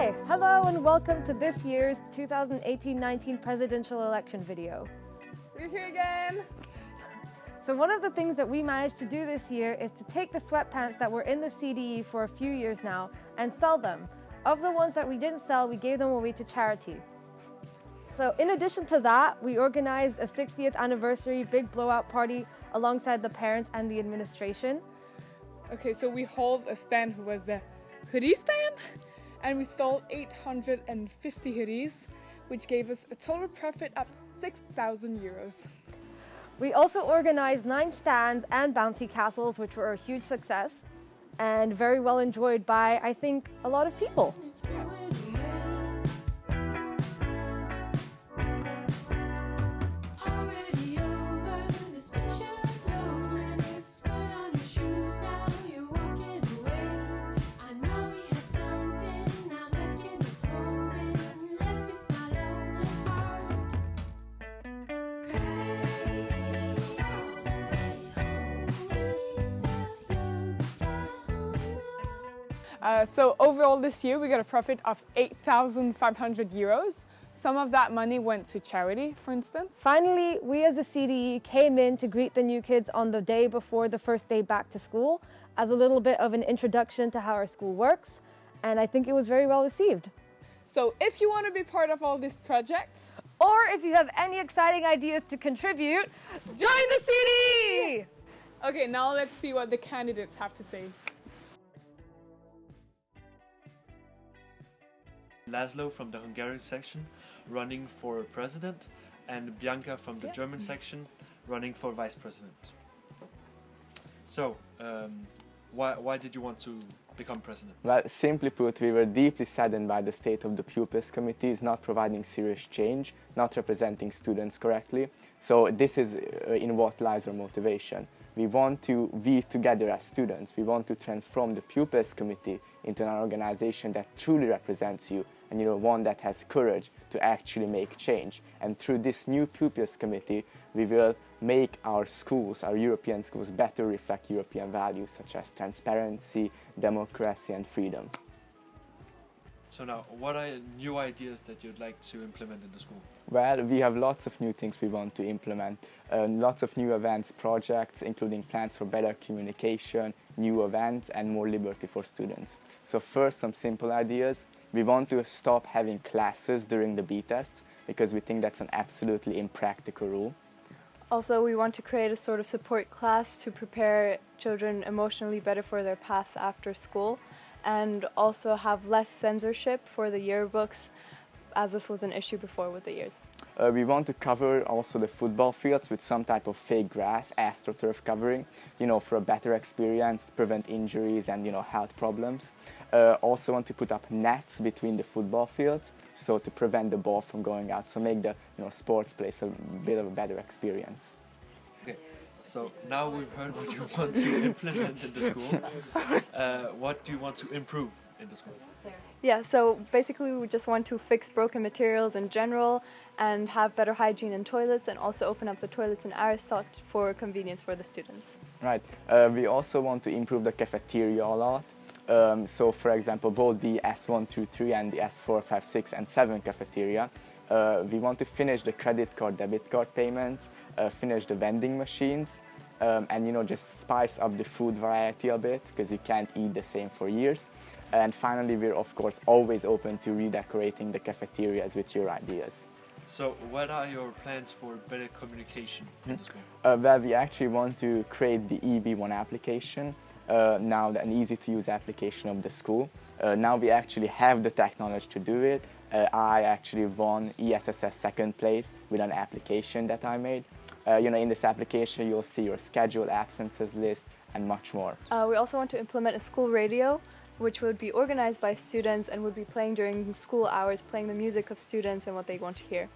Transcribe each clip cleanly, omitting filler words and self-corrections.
Hi, hello and welcome to this year's 2018-19 presidential election video. We're here again! So one of the things that we managed to do this year is to take the sweatpants that were in the CDE for a few years now and sell them. Of the ones that we didn't sell, we gave them away to charity. So in addition to that, we organized a 60th anniversary big blowout party alongside the parents and the administration. Okay, so we hauled a stand who was the hoodie stand, and we sold 850 hoodies, which gave us a total profit of 6,000 euros. We also organized 9 stands and bouncy castles, which were a huge success and very well enjoyed by, I think, a lot of people. So overall this year we got a profit of 8,500 euros. Some of that money went to charity, for instance. Finally, we as a CDE came in to greet the new kids on the day before the first day back to school as a little bit of an introduction to how our school works, and I think it was very well received. So if you want to be part of all these projects, or if you have any exciting ideas to contribute, join the CDE! Okay, now let's see what the candidates have to say. Laszlo from the Hungarian section running for president, and Bianca from the German section running for vice president. So, why did you want to become president? Well, simply put, we were deeply saddened by the state of the pupils committees not providing serious change, not representing students correctly. So this is in what lies our motivation. We together as students, we want to transform the pupils committee into an organization that truly represents you, and one that has courage to actually make change. And through this new pupils committee, we will make our schools, our European schools, better reflect European values such as transparency, democracy and freedom. So now, what are new ideas that you'd like to implement in the school? Well, we have lots of new things we want to implement. Lots of new events, projects, including plans for better communication, new events and more liberty for students. So first, some simple ideas. We want to stop having classes during the B tests because we think that's an absolutely impractical rule. Also, we want to create a sort of support class to prepare children emotionally better for their paths after school, and also have less censorship for the yearbooks, as this was an issue before with the years. We want to cover also the football fields with some type of fake grass, astroturf covering, for a better experience, prevent injuries and, health problems. Also want to put up nets between the football fields, so to prevent the ball from going out, so make the, sports place a bit of a better experience. Okay, so now we've heard what you want to implement in the school. What do you want to improve in the school? Yeah, so basically we just want to fix broken materials in general and have better hygiene in toilets, and also open up the toilets in Aristotle for convenience for the students. Right. We also want to improve the cafeteria a lot. So for example, both the S1 through 3 and the S4, 5, 6 and 7 cafeteria, we want to finish the credit card, debit card payments, finish the vending machines, and just spice up the food variety a bit, because you can't eat the same for years. And finally, we're of course always open to redecorating the cafeterias with your ideas. So what are your plans for better communication in the school? Well, we actually want to create the EEB1 application, now an easy-to-use application of the school. Now we actually have the technology to do it. I actually won ESSS second place with an application that I made. In this application you'll see your schedule, absences list and much more. We also want to implement a school radio, which would be organized by students and would be playing during school hours, playing the music of students and what they want to hear.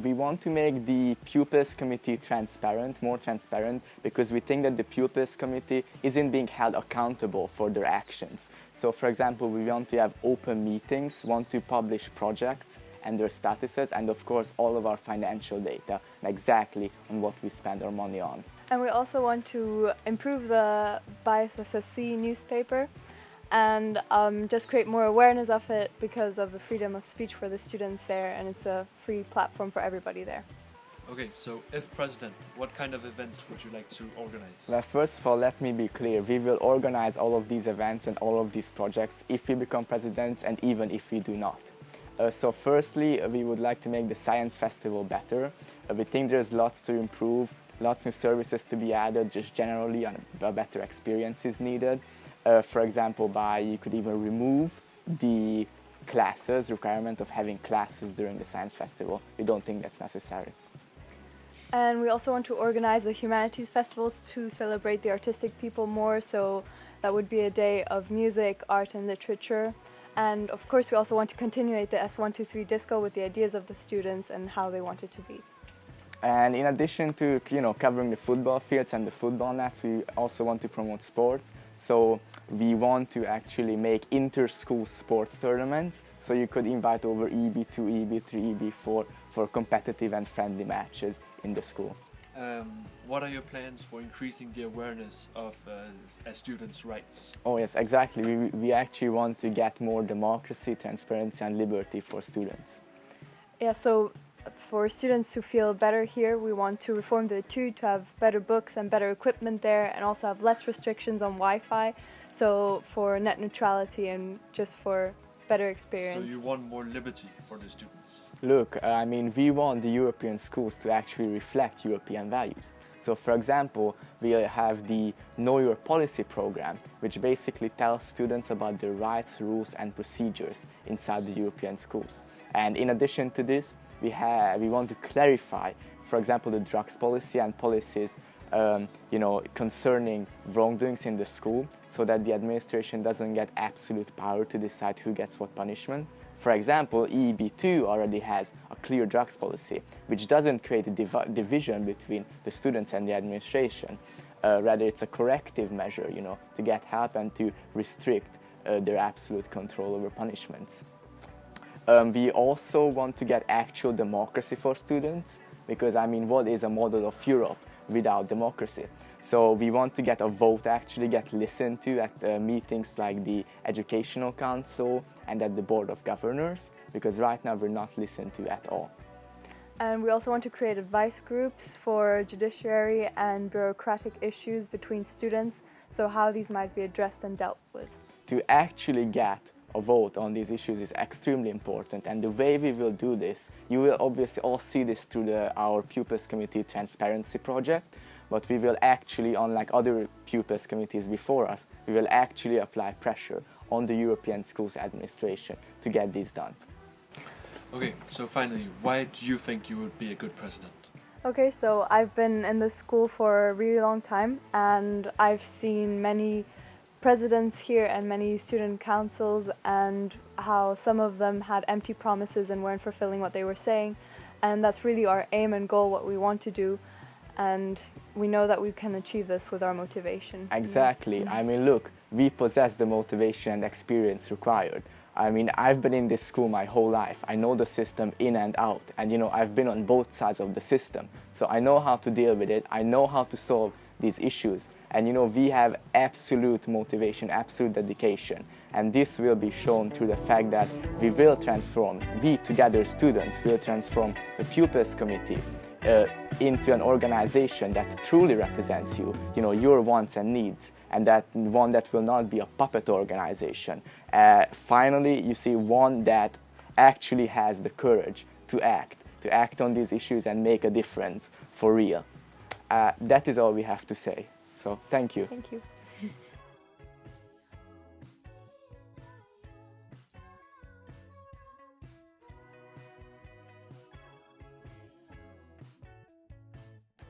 We want to make the pupils committee transparent, more transparent, because we think that the pupils committee isn't being held accountable for their actions. So for example, we want to have open meetings, want to publish projects and their statuses, and of course all of our financial data, exactly on what we spend our money on. And we also want to improve the BISSSC newspaper and just create more awareness of it because of the freedom of speech for the students there, and it's a free platform for everybody there. Okay, so if president, what kind of events would you like to organize? Well, first of all, let me be clear. We will organize all of these events and all of these projects if we become president and even if we do not. So firstly, we would like to make the Science Festival better. We think there's lots to improve, lots of services to be added, just generally a better experience is needed. For example, you could even remove the requirement of having classes during the Science Festival. We don't think that's necessary. And we also want to organize the humanities festivals to celebrate the artistic people more, so that would be a day of music, art and literature. And of course we also want to continue the S123 disco with the ideas of the students and how they want it to be. And in addition to covering the football fields and the football nets, we also want to promote sports. So we want to actually make inter-school sports tournaments. So you could invite over EEB2, EEB3, EEB4 for competitive and friendly matches in the school. What are your plans for increasing the awareness of students' rights? Oh yes, exactly. We actually want to get more democracy, transparency and liberty for students. Yeah, so for students to feel better here, we want to reform the ETUD to have better books and better equipment there, and also have less restrictions on Wi-Fi, so for net neutrality and just for better experience. So you want more liberty for the students? Look, I mean, we want the European schools to actually reflect European values. So, for example, we have the Know Your Policy program, which basically tells students about their rights, rules and procedures inside the European schools. And in addition to this, we want to clarify, for example, the drugs policy and policies concerning wrongdoings in the school, so that the administration doesn't get absolute power to decide who gets what punishment. For example, EEB2 already has a clear drugs policy, which doesn't create a division between the students and the administration. Rather, it's a corrective measure, to get help and to restrict their absolute control over punishments. We also want to get actual democracy for students, because, I mean, what is a model of Europe without democracy? So we want to get a vote actually get listened to at meetings like the Educational Council and at the Board of Governors, because right now we're not listened to at all. And we also want to create advice groups for judiciary and bureaucratic issues between students, so how these might be addressed and dealt with. To actually get a vote on these issues is extremely important, and the way we will do this, you will obviously all see this through our Pupils Committee Transparency Project, but we will actually, unlike other Pupils Committees before us, we will actually apply pressure on the European Schools Administration to get this done. Okay, so finally, why do you think you would be a good president? Okay, so I've been in this school for a really long time, and I've seen many presidents here and many student councils, and how some of them had empty promises and weren't fulfilling what they were saying, and that's really our aim and goal, what we want to do, and we know that we can achieve this with our motivation. Exactly. I mean, look, we possess the motivation and experience required. I mean, I've been in this school my whole life. I know the system in and out, and I've been on both sides of the system, so I know how to deal with it. I know how to solve these issues. And we have absolute motivation, absolute dedication, and this will be shown through the fact that we will transform, we together students will transform the Pupils Committee into an organization that truly represents you, your wants and needs, and that one that will not be a puppet organization. Finally, you see, one that actually has the courage to act on these issues and make a difference for real. That is all we have to say. So, thank you. Thank you.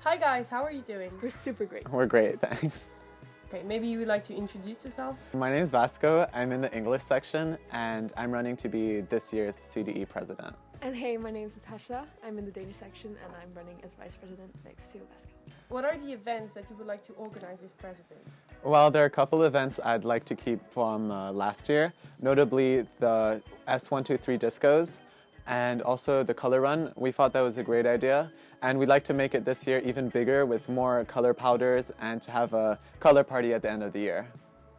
Hi guys, how are you doing? We're super great. We're great, thanks. Okay, maybe you would like to introduce yourself? My name is Vasco. I'm in the English section, and I'm running to be this year's CDE president. And hey, my name is Natascha. I'm in the Danish section, and I'm running as vice president next to Vasco. What are the events that you would like to organize as president? Well, there are a couple events I'd like to keep from last year, notably the S123 discos and also the color run. We thought that was a great idea, and we'd like to make it this year even bigger with more color powders and to have a color party at the end of the year.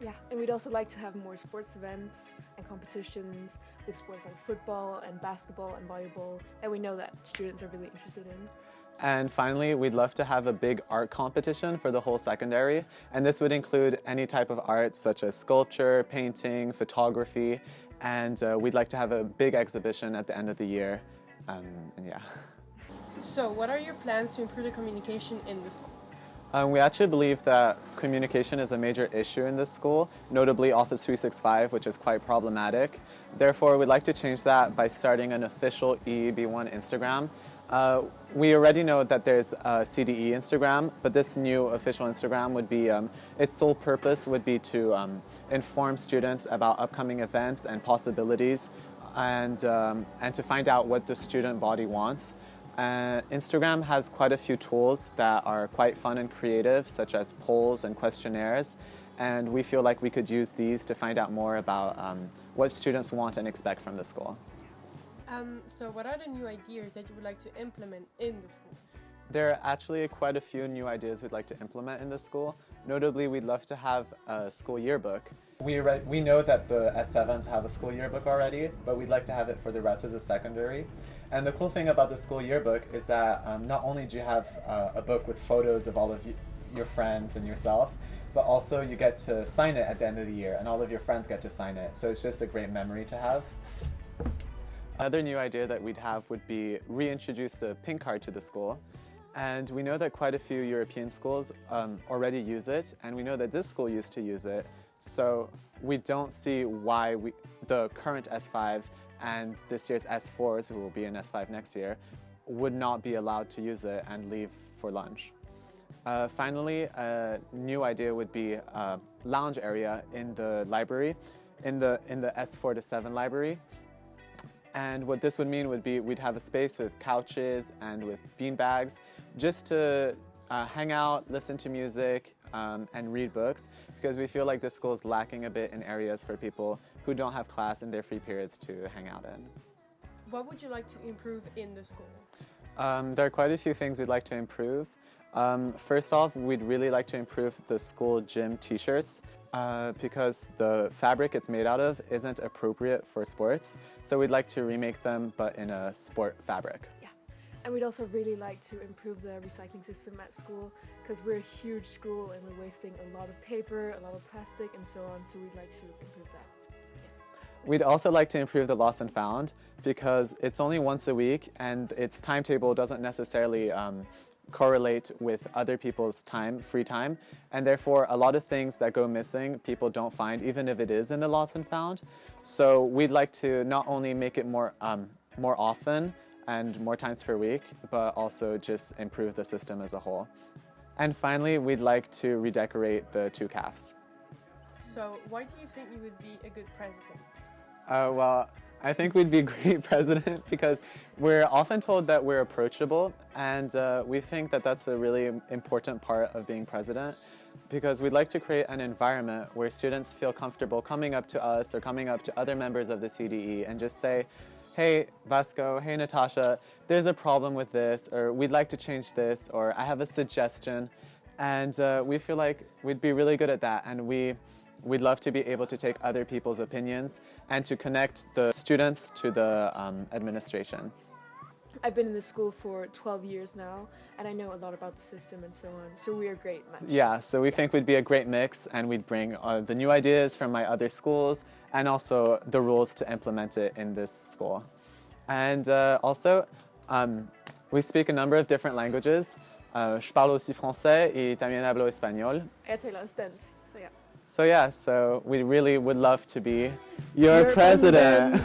Yeah, and we'd also like to have more sports events and competitions with sports like football and basketball and volleyball that we know that students are really interested in. And finally, we'd love to have a big art competition for the whole secondary, and this would include any type of art such as sculpture, painting, photography, and we'd like to have a big exhibition at the end of the year, and yeah. So, what are your plans to improve the communication in the school? We actually believe that communication is a major issue in this school, notably Office 365, which is quite problematic. Therefore, we'd like to change that by starting an official EEB1 Instagram. We already know that there's a CDE Instagram, but this new official Instagram would be, its sole purpose would be to inform students about upcoming events and possibilities, and to find out what the student body wants. Instagram has quite a few tools that are quite fun and creative, such as polls and questionnaires, and we feel like we could use these to find out more about what students want and expect from the school. So what are the new ideas that you would like to implement in the school? There are actually quite a few new ideas we'd like to implement in the school. Notably, we'd love to have a school yearbook. We know that the S7s have a school yearbook already, but we'd like to have it for the rest of the secondary. And the cool thing about the school yearbook is that not only do you have a book with photos of all of your friends and yourself, but also you get to sign it at the end of the year, and all of your friends get to sign it. So it's just a great memory to have. Another new idea that we'd have would be reintroduce the pink card to the school. And we know that quite a few European schools already use it, and we know that this school used to use it. So we don't see why the current S5s and this year's S4s, who will be in S5 next year, would not be allowed to use it and leave for lunch. Finally, a new idea would be a lounge area in the library, in the S4 to 7 library. And what this would mean would be we'd have a space with couches and with beanbags just to hang out, listen to music, and read books, because we feel like this school is lacking a bit in areas for people who don't have class in their free periods to hang out in. What would you like to improve in the school? There are quite a few things we'd like to improve. First off, we'd really like to improve the school gym t-shirts because the fabric it's made out of isn't appropriate for sports. So we'd like to remake them, but in a sport fabric. Yeah, and we'd also really like to improve the recycling system at school, because we're a huge school and we're wasting a lot of paper, a lot of plastic and so on, so we'd like to improve that. We'd also like to improve the lost and found, because it's only once a week and its timetable doesn't necessarily correlate with other people's free time, and therefore a lot of things that go missing people don't find, even if it is in the lost and found. So we'd like to not only make it more often and more times per week, but also just improve the system as a whole. And finally, we'd like to redecorate the 2 CAFs. So why do you think you would be a good president? Well, I think we'd be a great president because we're often told that we're approachable, and we think that that's a really important part of being president, because we'd like to create an environment where students feel comfortable coming up to us or coming up to other members of the CDE and just say, hey Vasco, hey Natascha, there's a problem with this, or we'd like to change this, or I have a suggestion. And we feel like we'd be really good at that, and we'd love to be able to take other people's opinions and to connect the students to the administration. I've been in the school for 12 years now, and I know a lot about the system and so on, so we are a great match. Yeah, so we think we'd be a great mix, and we'd bring the new ideas from my other schools and also the rules to implement it in this school. And also, we speak a number of different languages. Je parle aussi français et también hablo español. So yeah, so we really would love to be your president.